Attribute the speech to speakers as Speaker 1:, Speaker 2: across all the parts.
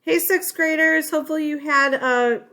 Speaker 1: Hey, sixth graders. Hopefully you had a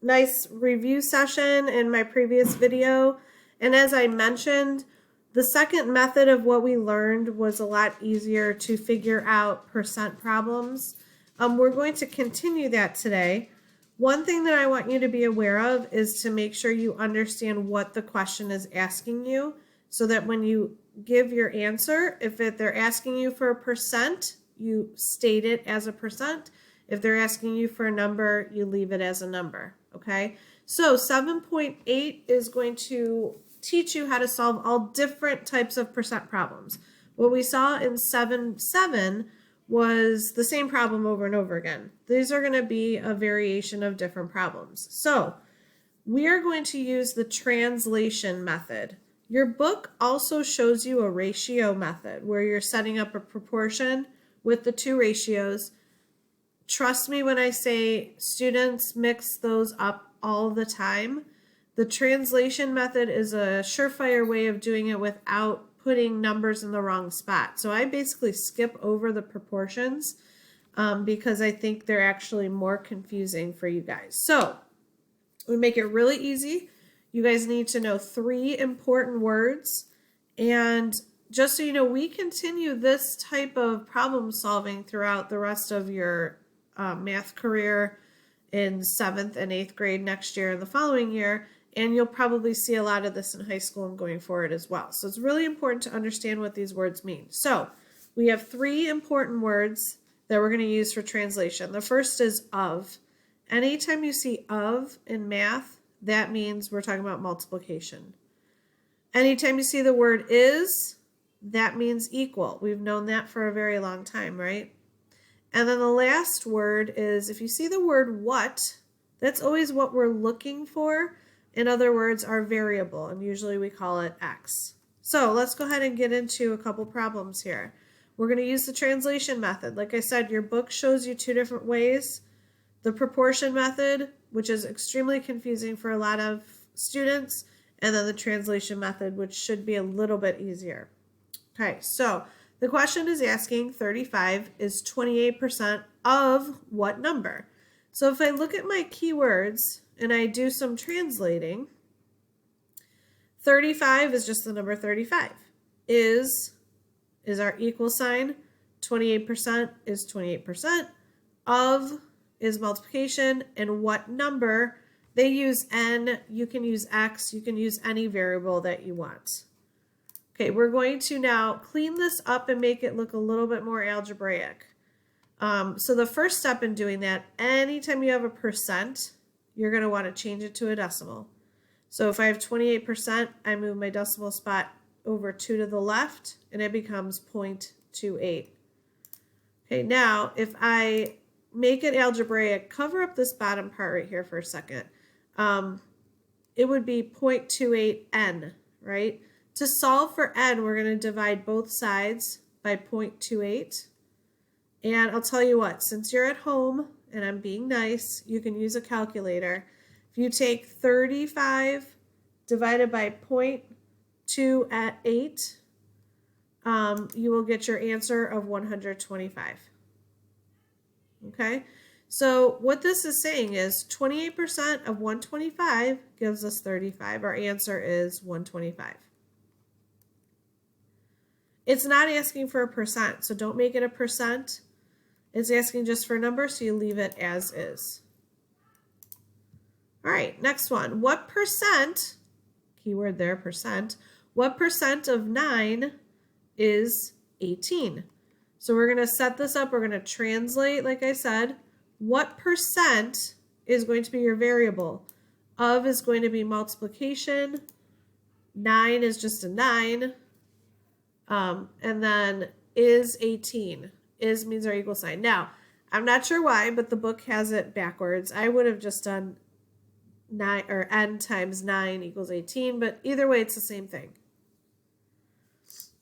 Speaker 1: nice review session in my previous video. And as I mentioned, the second method of what we learned was a lot easier to figure out percent problems. We're going to continue that today. One thing that I want you to be aware of is to make sure you understand what the question is asking you, so that when you give your answer, if they're asking you for a percent, you state it as a percent. If they're asking you for a number, you leave it as a number, okay? So 7.8 is going to teach you how to solve all different types of percent problems. What we saw in 7.7 was the same problem over and over again. These are going to be a variation of different problems. So we are going to use the translation method. Your book also shows you a ratio method where you're setting up a proportion with the two ratios. Trust me when I say students mix those up all the time. The translation method is a surefire way of doing it without putting numbers in the wrong spot. So I basically skip over the proportions because I think they're actually more confusing for you guys. So we make it really easy. You guys need to know 3 important words. And just so you know, we continue this type of problem solving throughout the rest of your math career in 7th and 8th grade next year and the following year. And you'll probably see a lot of this in high school and going forward as well. So it's really important to understand what these words mean. So we have 3 important words that we're going to use for translation. The first is of. Anytime you see of in math, that means we're talking about multiplication. Anytime you see the word is, that means equal. We've known that for a very long time, right? And then the last word is, if you see the word what, that's always what we're looking for. In other words, our variable, and usually we call it x. So let's go ahead and get into a couple problems here. We're going to use the translation method. Like I said, your book shows you 2 different ways. The proportion method, which is extremely confusing for a lot of students, and then the translation method, which should be a little bit easier. Okay, so the question is asking 35 is 28% of what number? So if I look at my keywords and I do some translating, 35 is just the number 35. Is our equal sign. 28% is 28%. Of is multiplication. And what number? They use n. You can use x. You can use any variable that you want. Okay, we're going to now clean this up and make it look a little bit more algebraic. So the first step in doing that, anytime you have a percent, you're going to want to change it to a decimal. So if I have 28%, I move my decimal spot over 2 to the left, and it becomes 0.28. Okay, now if I make it algebraic, cover up this bottom part right here for a second. It would be 0.28n, right? To solve for n, we're going to divide both sides by 0.28. And I'll tell you what, since you're at home and I'm being nice, you can use a calculator. If you take 35 divided by 0.28, you will get your answer of 125. Okay, so what this is saying is 28% of 125 gives us 35. Our answer is 125. It's not asking for a percent, so don't make it a percent. It's asking just for a number, so you leave it as is. All right, next one. What percent, keyword there, percent, what percent of 9 is 18? So we're going to set this up. We're going to translate, like I said. What percent is going to be your variable? Of is going to be multiplication. 9 is just a 9. And then is 18. Is means our equal sign. Now, I'm not sure why, but the book has it backwards. I would have just done 9 or n times 9 equals 18, but either way, it's the same thing.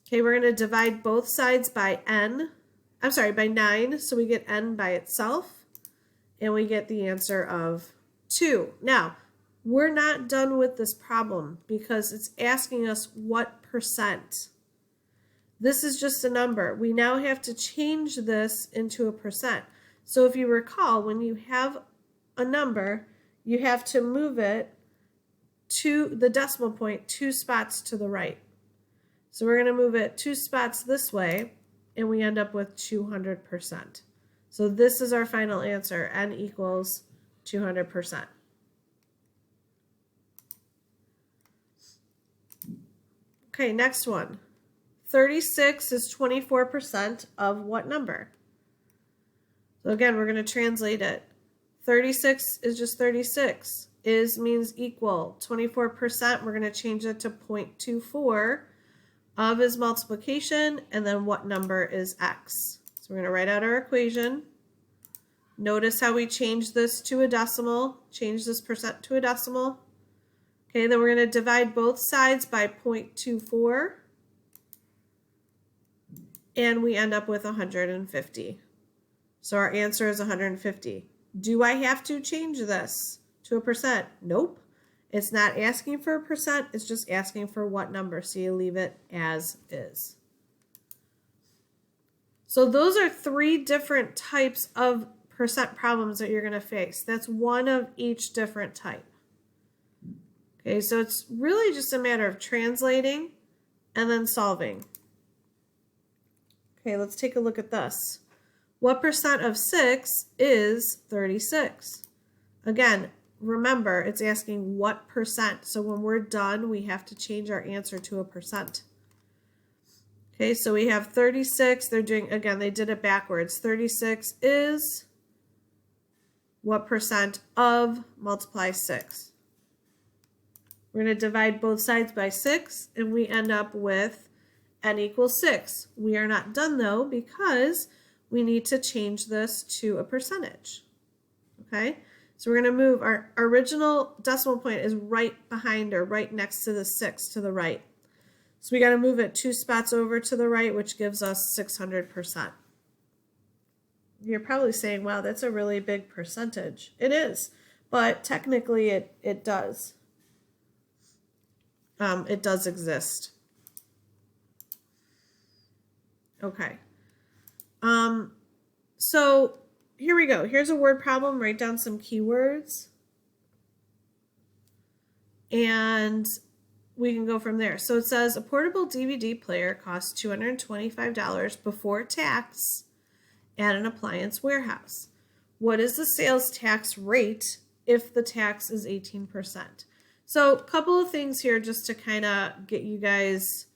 Speaker 1: Okay, we're going to divide both sides by n. I'm sorry, by 9, so we get n by itself, and we get the answer of 2. Now, we're not done with this problem because it's asking us what percent. This is just a number. We now have to change this into a percent. So if you recall, when you have a number, you have to move it to the decimal point 2 spots to the right. So we're going to move it 2 spots this way, and we end up with 200%. So this is our final answer, n equals 200%. Okay, next one. 36 is 24% of what number? So again, we're going to translate it. 36 is just 36. Is means equal. 24%, we're going to change it to 0.24. Of is multiplication, and then what number is x? So we're going to write out our equation. Notice how we change this to a decimal, change this percent to a decimal. Okay, then we're going to divide both sides by 0.24, and we end up with 150. So our answer is 150. Do I have to change this to a percent? Nope. It's not asking for a percent, it's just asking for what number, so you leave it as is. So those are 3 different types of percent problems that you're going to face. That's one of each different type. Okay, so it's really just a matter of translating and then solving. Okay, let's take a look at this. What percent of 6 is 36? Again, remember, it's asking what percent. So when we're done, we have to change our answer to a percent. Okay, so we have 36. They're doing, again, they did it backwards. 36 is what percent of multiply 6? We're going to divide both sides by 6, and we end up with n equals 6. We are not done, though, because we need to change this to a percentage. Okay? So we're going to move, our original decimal point is right behind or right next to the 6 to the right. So we got to move it 2 spots over to the right, which gives us 600%. You're probably saying, wow, that's a really big percentage. It is, but technically it does. It does exist. Okay. So here we go. Here's a word problem. Write down some keywords. And we can go from there. So it says a portable DVD player costs $225 before tax at an appliance warehouse. What is the sales tax rate if the tax is 18%? So a couple of things here just to kind of get you guys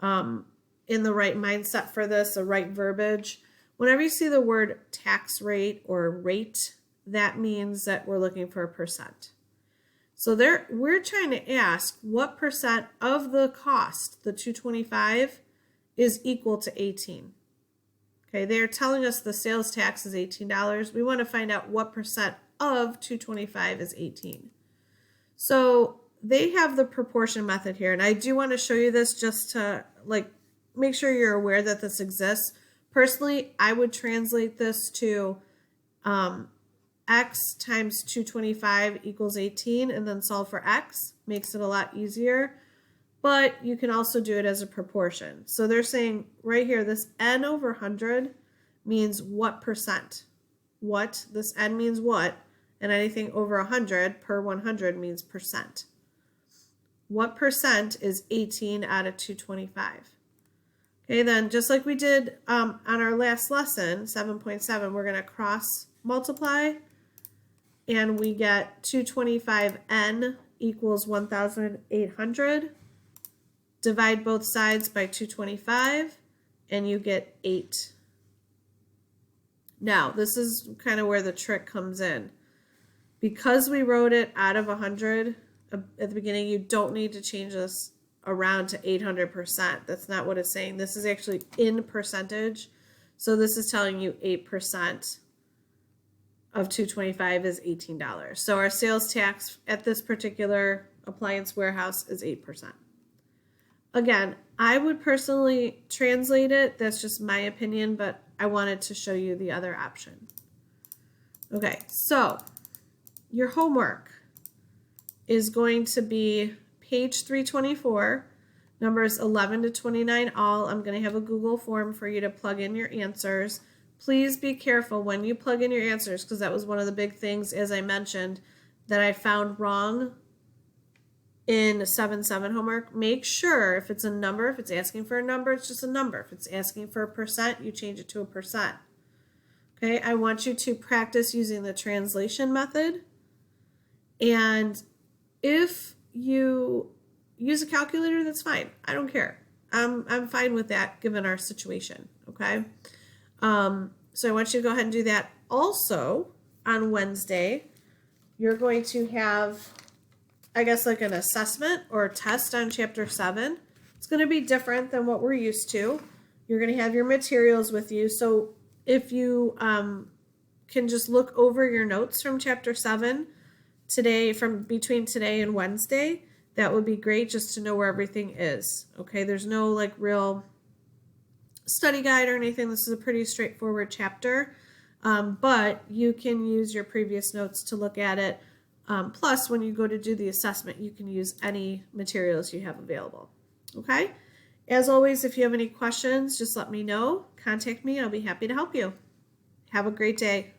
Speaker 1: in the right mindset for this, the right verbiage. Whenever you see the word tax rate or rate, that means that we're looking for a percent. So we're trying to ask what percent of the cost, the $225, is equal to 18. Okay, they're telling us the sales tax is $18. We want to find out what percent of $225 is 18. So they have the proportion method here, and I do want to show you this just to make sure you're aware that this exists. Personally, I would translate this to x times 225 equals 18 and then solve for x. Makes it a lot easier, but you can also do it as a proportion. So they're saying right here, this n over 100 means what percent? What? This n means what? And anything over 100 per 100 means percent. What percent is 18 out of 225? Okay, then just like we did on our last lesson, 7.7, we're going to cross multiply, and we get 225n equals 1,800. Divide both sides by 225, and you get 8. Now, this is kind of where the trick comes in. Because we wrote it out of 100 at the beginning, you don't need to change this around to 800%. That's not what it's saying. This is actually in percentage. So this is telling you 8% of 225 is $18. So our sales tax at this particular appliance warehouse is 8%. Again, I would personally translate it. That's just my opinion, but I wanted to show you the other option. Okay, so your homework is going to be page 324, numbers 11 to 29 all. I'm going to have a Google form for you to plug in your answers. please be careful when you plug in your answers, because that was one of the big things, as I mentioned, that I found wrong in 7-7 homework. Make sure if it's a number, if it's asking for a number, it's just a number. If it's asking for a percent, you change it to a percent. Okay, I want you to practice using the translation method. And if you use a calculator, that's fine. I don't care. I'm fine with that given our situation, okay? So I want you to go ahead and do that. Also, on Wednesday, you're going to have, I guess, like an assessment or a test on Chapter 7. It's going to be different than what we're used to. You're going to have your materials with you. So if you can just look over your notes from Chapter 7 today, from between today and Wednesday, that would be great, just to know where everything is. Okay, there's no like real study guide or anything. This is a pretty straightforward chapter, but you can use your previous notes to look at it. Plus, when you go to do the assessment, you can use any materials you have available. Okay, as always, if you have any questions, just let me know. Contact me. I'll be happy to help you. Have a great day.